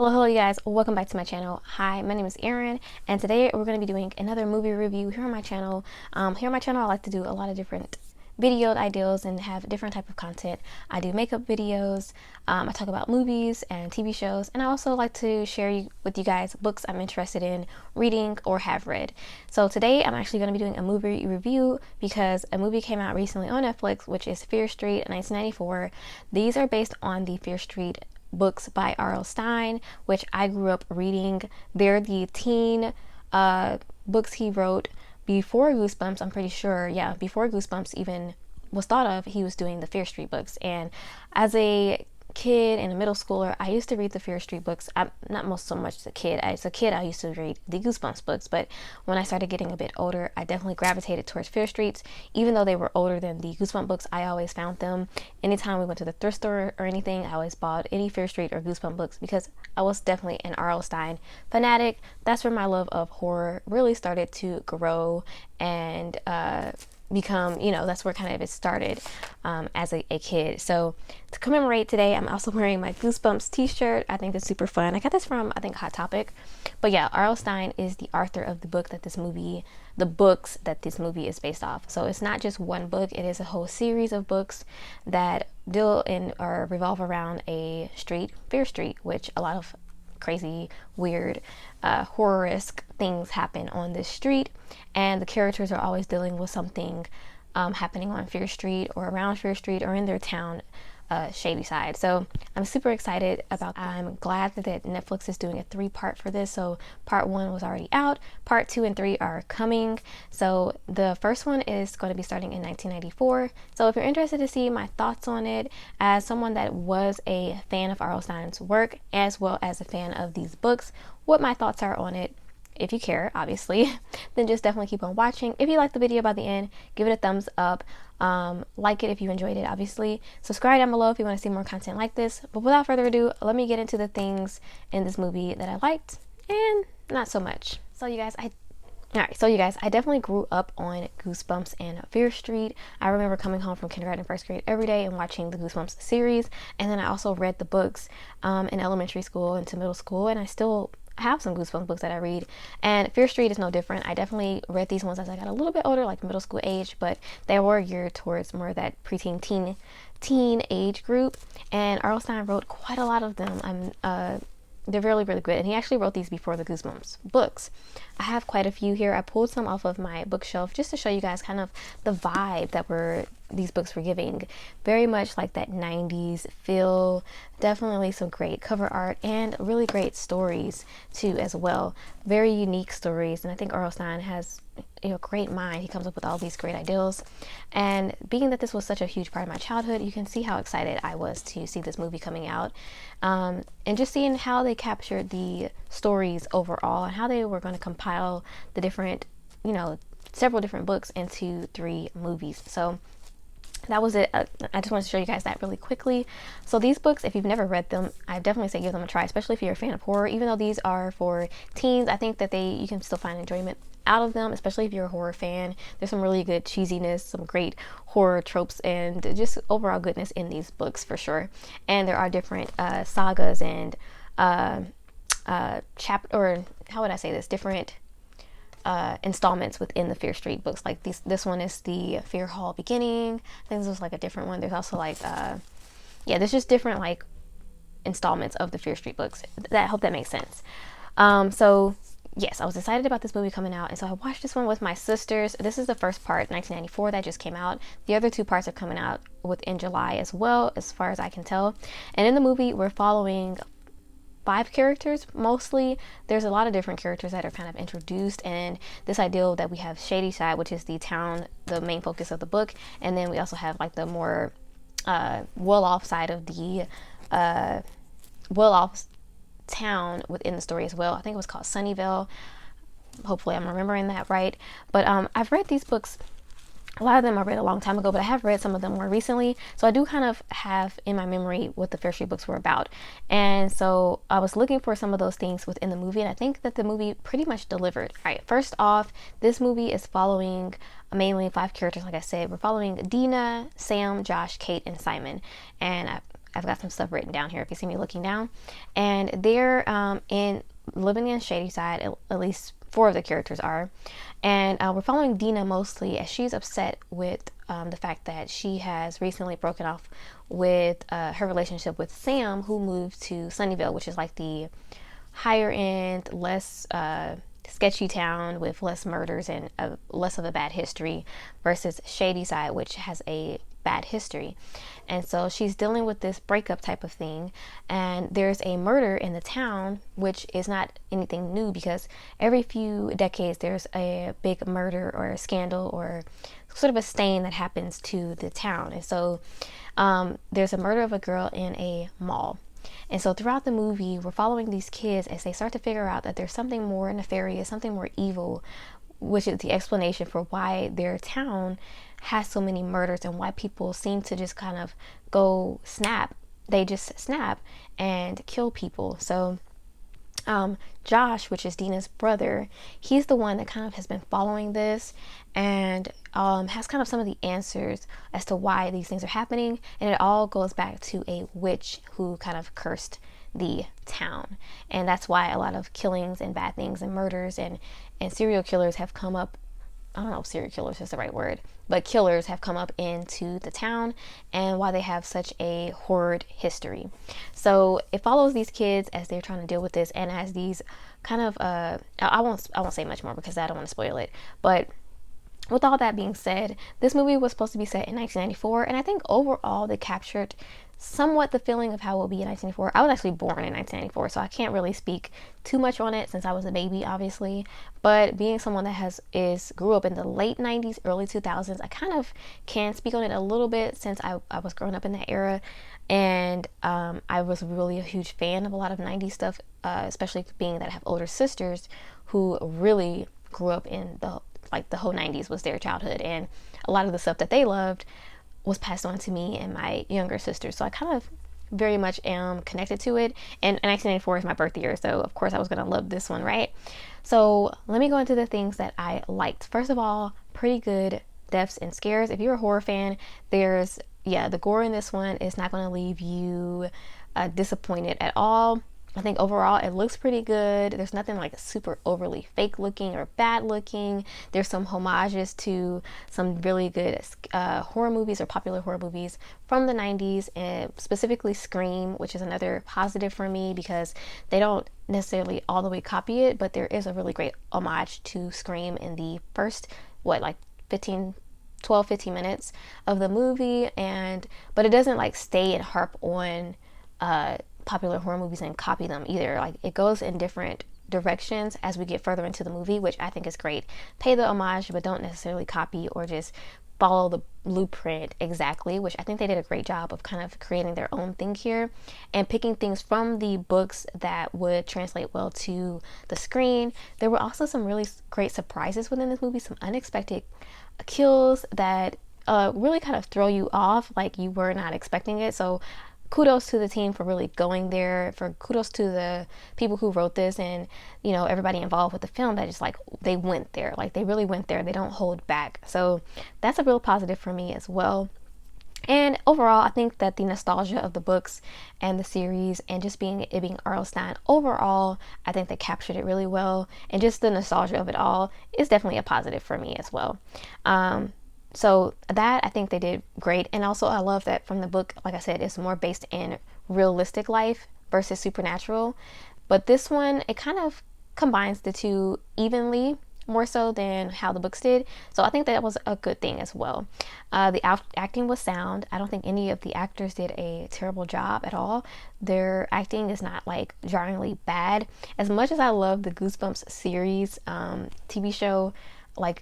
Hello, you guys. Welcome back to my channel. Hi, my name is Erin, and today we're going to be doing another movie review here on my channel. I like to do a lot of different video ideas and have different type of content. I do makeup videos, I talk about movies and TV shows, and I also like to share with you guys books I'm interested in reading or have read. So today I'm actually going to be doing a movie review because a movie came out recently on Netflix, which is Fear Street 1994. These are based on the Fear Street books by R.L. Stine, which I grew up reading. They're the teen books he wrote before Goosebumps. I'm pretty sure, yeah, before Goosebumps even was thought of, he was doing the Fear Street books. And as a kid and a middle schooler, I used to read the Fear Street books. I'm not most so much as a kid. As a kid, I used to read the Goosebumps books, but when I started getting a bit older, I definitely gravitated towards Fear Streets. Even though they were older than the Goosebump books, I always found them. Anytime we went to the thrift store or anything, I always bought any Fear Street or Goosebump books because I was definitely an R.L. Stine fanatic. That's where my love of horror really started to grow and become, that's where kind of it started as a kid. So to commemorate today, I'm also wearing my Goosebumps t-shirt. I think it's super fun. I got this from, I think, Hot Topic. But yeah, R.L. Stine is the author of the books that this movie is based off. So it's not just one book, it is a whole series of books that deal in or revolve around a street, Fear Street, which a lot of crazy, weird, horror-esque things happen on this street, and the characters are always dealing with something happening on Fear Street or around Fear Street or in their town, Shadyside. So I'm super excited about that. I'm glad that Netflix is doing a 3-part for this. So part 1 was already out, part 2 and 3 are coming. So the first one is going to be starting in 1994. So if you're interested to see my thoughts on it, as someone that was a fan of R.L. Stine's work as well as a fan of these books, what my thoughts are on it, if you care, obviously, then just definitely keep on watching. If you like the video by the end, give it a thumbs up. Like it if you enjoyed it, obviously. Subscribe down below if you want to see more content like this. But without further ado, let me get into the things in this movie that I liked and not so much. So you guys, I definitely grew up on Goosebumps and Fear Street. I remember coming home from kindergarten and first grade every day and watching the Goosebumps series. And then I also read the books in elementary school into middle school, and I still have some Goosebumps books that I read, and Fear Street is no different. I definitely read these ones as I got a little bit older, like middle school age, but they were geared towards more of that preteen teen age group, and R.L. Stine wrote quite a lot of them. They're really, really good, and he actually wrote these before the Goosebumps books. I have quite a few here. I pulled some off of my bookshelf just to show you guys kind of the vibe that these books were giving. Very much like that 90s feel. Definitely some great cover art and really great stories too as well. Very unique stories, and I think R.L. Stine has a great mind. He comes up with all these great ideas, and being that this was such a huge part of my childhood, you can see how excited I was to see this movie coming out, and just seeing how they captured the stories overall and how they were going to compile the different, several different books into 3 movies. So that was it. I just wanted to show you guys that really quickly. So these books, if you've never read them, I definitely say give them a try, especially if you're a fan of horror. Even though these are for teens, I think that you can still find enjoyment out of them, especially if you're a horror fan. There's some really good cheesiness, some great horror tropes, and just overall goodness in these books for sure. And there are different sagas and different installments within the Fear Street books. Like this one is the Fear Hall Beginning. I think this was like a different one. There's also like there's just different like installments of the Fear Street books. I hope that makes sense. So yes, I was excited about this movie coming out, and so I watched this one with my sisters. This is the first part, 1994, that just came out. The other 2 parts are coming out within July as well, as far as I can tell. And in the movie, we're following 5 characters mostly. There's a lot of different characters that are kind of introduced, and this ideal that we have Shadyside, which is the town, the main focus of the book, and then we also have like the more well-off side of the well-off town within the story as well. I think it was called Sunnyvale. Hopefully I'm remembering that right. But I've read these books. A lot of them I read a long time ago, but I have read some of them more recently. So I do kind of have in my memory what the Fear Street books were about. And so I was looking for some of those things within the movie, and I think that the movie pretty much delivered. All right, first off, this movie is following mainly 5 characters. Like I said, we're following Dina, Sam, Josh, Kate, and Simon. And I've got some stuff written down here if you see me looking down. And they're in living in Shadyside, at least 4 of the characters are. And we're following Dina mostly as she's upset with the fact that she has recently broken off with her relationship with Sam, who moved to Sunnyvale, which is like the higher end, less sketchy town with less murders and less of a bad history, versus Shadyside, which has a bad history. And so she's dealing with this breakup type of thing, and there's a murder in the town, which is not anything new because every few decades there's a big murder or a scandal or sort of a stain that happens to the town. And so there's a murder of a girl in a mall. And so throughout the movie, we're following these kids as they start to figure out that there's something more nefarious, something more evil, which is the explanation for why their town has so many murders and why people seem to just kind of go snap. They just snap and kill people. So Josh, which is Dina's brother, he's the one that kind of has been following this and has kind of some of the answers as to why these things are happening. And it all goes back to a witch who kind of cursed the town. And that's why a lot of killings and bad things and murders and serial killers have come up. I don't know if serial killers is the right word, but killers have come up into the town and why they have such a horrid history. So it follows these kids as they're trying to deal with this, and as these kind of I won't say much more because I don't want to spoil it. But with all that being said, this movie was supposed to be set in 1994, and I think overall they captured somewhat the feeling of how it will be in 1994. I was actually born in 1994, so I can't really speak too much on it since I was a baby, obviously. But being someone that grew up in the late 90s, early 2000s, I kind of can speak on it a little bit since I was growing up in that era. And I was really a huge fan of a lot of 90s stuff, especially being that I have older sisters who really grew up in the whole 90s was their childhood, and a lot of the stuff that they loved was passed on to me and my younger sisters. So I kind of very much am connected to it. And 1994 is my birth year, so of course I was going to love this one, right? So let me go into the things that I liked. First of all, pretty good deaths and scares. If you're a horror fan, the gore in this one is not going to leave you disappointed at all. I think overall it looks pretty good. There's nothing like super overly fake looking or bad looking. There's some homages to some really good horror movies or popular horror movies from the 90s, and specifically Scream, which is another positive for me because they don't necessarily all the way copy it, but there is a really great homage to Scream in the first 15 minutes of the movie, but it doesn't like stay and harp on popular horror movies and copy them either. Like, it goes in different directions as we get further into the movie, which I think is great. Pay the homage, but don't necessarily copy or just follow the blueprint exactly, which I think they did a great job of kind of creating their own thing here and picking things from the books that would translate well to the screen. There were also some really great surprises within this movie, some unexpected kills that really kind of throw you off, like you were not expecting it. So kudos to the team for really going there, kudos to the people who wrote this and, everybody involved with the film that just they went there. Like, they really went there. They don't hold back. So that's a real positive for me as well. And overall, I think that the nostalgia of the books and the series and just being R.L. Stine, overall, I think they captured it really well. And just the nostalgia of it all is definitely a positive for me as well. So that, I think they did great. And also I love that from the book, like I said, it's more based in realistic life versus supernatural. But this one, it kind of combines the two evenly, more so than how the books did. So I think that was a good thing as well. The acting was sound. I don't think any of the actors did a terrible job at all. Their acting is not jarringly bad. As much as I love the Goosebumps series TV show,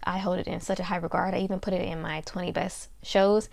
I hold it in such a high regard. I even put it in my 20 best shows.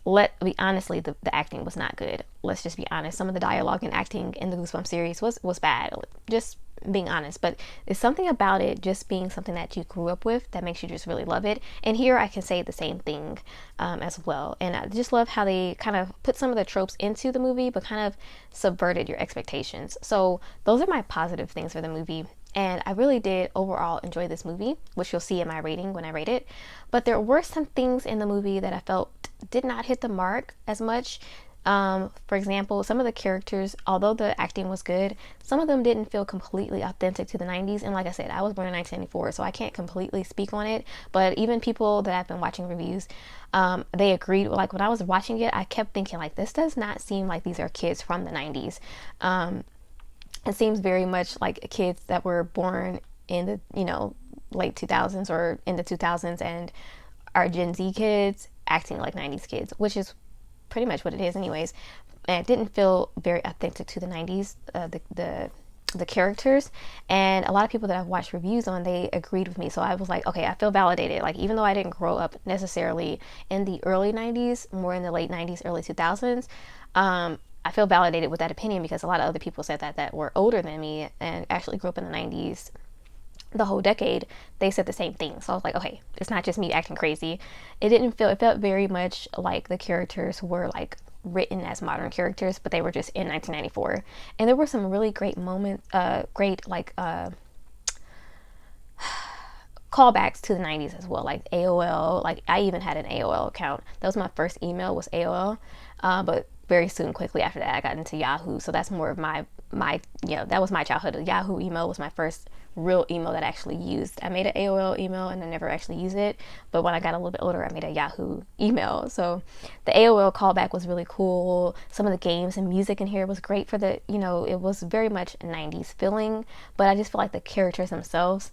Honestly, the acting was not good. Let's just be honest. Some of the dialogue and acting in the Goosebumps series was bad. Just being honest. But it's something about it just being something that you grew up with that makes you just really love it. And here I can say the same thing as well. And I just love how they kind of put some of the tropes into the movie, but kind of subverted your expectations. So those are my positive things for the movie. And I really did overall enjoy this movie, which you'll see in my rating when I rate it. But there were some things in the movie that I felt did not hit the mark as much. For example, some of the characters, although the acting was good, some of them didn't feel completely authentic to the 90s. And like I said, I was born in 1994, so I can't completely speak on it. But even people that I've been watching reviews, they agreed. Like when I was watching it, I kept thinking like, this does not seem like these are kids from the 90s. It seems very much like kids that were born in the, late 2000s or in the 2000s and are Gen Z kids acting like 90s kids, which is pretty much what it is anyways. And it didn't feel very authentic to the 90s, the characters. And a lot of people that I've watched reviews on, they agreed with me. So I was like, okay, I feel validated. Like, even though I didn't grow up necessarily in the early 90s, more in the late 90s, early 2000s, I feel validated with that opinion, because a lot of other people said that were older than me and actually grew up in the 90s, the whole decade. They said the same thing. So I was like, okay, it's not just me acting crazy. It felt very much like the characters were like written as modern characters, but they were just in 1994. And there were some really great moments, callbacks to the 90s as well, like AOL. Like, I even had an AOL account. That was my first email, was AOL. But very soon, quickly after that, I got into Yahoo. So that's more of my that was my childhood. Yahoo email was my first real email that I actually used. I made an AOL email and I never actually used it. But when I got a little bit older, I made a Yahoo email. So the AOL callback was really cool. Some of the games and music in here was great for the, it was very much 90s feeling. But I just feel like the characters themselves,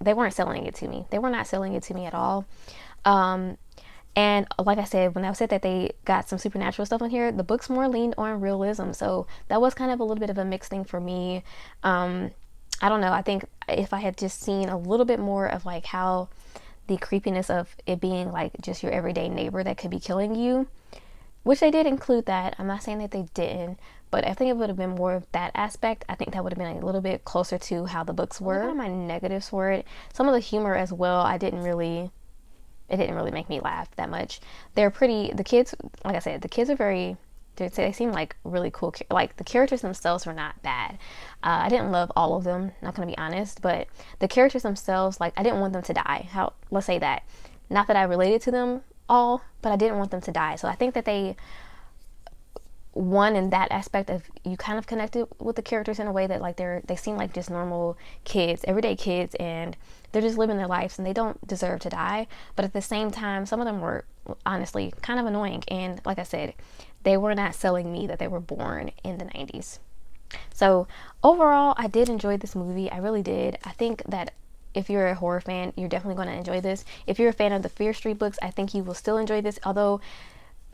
they weren't selling it to me. They were not selling it to me at all. And like I said, when I said that they got some supernatural stuff in here, the books more leaned on realism. So that was kind of a little bit of a mixed thing for me. I don't know. I think if I had just seen a little bit more of like how the creepiness of it being like just your everyday neighbor that could be killing you, which they did include that. I'm not saying that they didn't, but I think it would have been more of that aspect. I think that would have been a little bit closer to how the books were. One of my negatives for it, some of the humor as well, it didn't really make me laugh that much. The kids, like I said, the kids are they seem like really cool. Like, the characters themselves were not bad. I didn't love all of them, not gonna be honest, but the characters themselves, like, I didn't want them to die. Let's say that. Not that I related to them all, but I didn't want them to die. So I think that they won in that aspect of, you kind of connected with the characters in a way that like they seem like just normal kids, everyday kids, and they're just living their lives and they don't deserve to die. But at the same time, some of them were honestly kind of annoying, and like I said, they were not selling me that they were born in the 90s. So overall, I did enjoy this movie. I really did. I think that if you're a horror fan, you're definitely going to enjoy this. If you're a fan of the Fear Street books, I think you will still enjoy this, although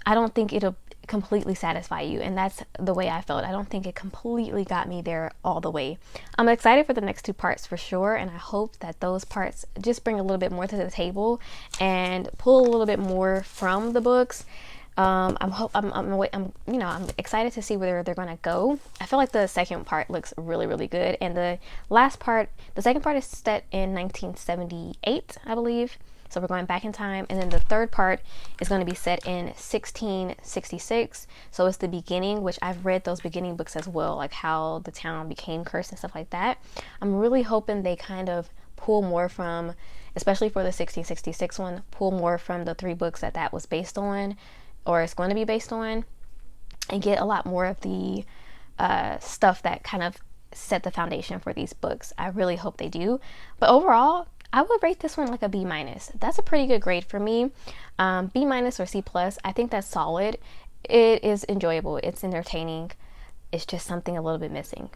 I don't think it'll completely satisfy you, and that's the way I felt. I don't think it completely got me there all the way. I'm excited for the next two parts for sure, and I hope that those parts just bring a little bit more to the table and pull a little bit more from the books. I'm excited to see where they're gonna go. I feel like the second part looks really, really good, and the second part is set in 1978, I believe. So we're going back in time, and then the third part is going to be set in 1666. So it's the beginning, which I've read those beginning books as well, like how the town became cursed and stuff like that. I'm really hoping they kind of pull more from, especially for the 1666 one, pull more from the three books that was based on, or it's going to be based on, and get a lot more of the stuff that kind of set the foundation for these books. I really hope they do. But overall, I would rate this one like a B-. That's a pretty good grade for me. B- or C+. I think that's solid. It is enjoyable. It's entertaining. It's just something a little bit missing.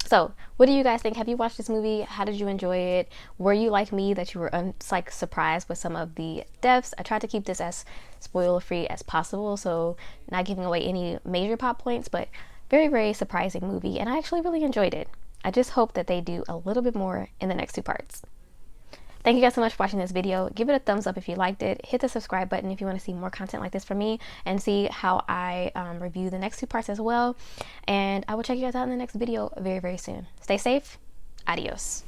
So, what do you guys think? Have you watched this movie? How did you enjoy it? Were you like me, that you were surprised with some of the deaths? I tried to keep this as spoiler-free as possible, so not giving away any major plot points, but very, very surprising movie, and I actually really enjoyed it. I just hope that they do a little bit more in the next two parts. Thank you guys so much for watching this video. Give it a thumbs up if you liked it. Hit the subscribe button if you want to see more content like this from me and see how I review the next two parts as well. And I will check you guys out in the next video very, very soon. Stay safe. Adios.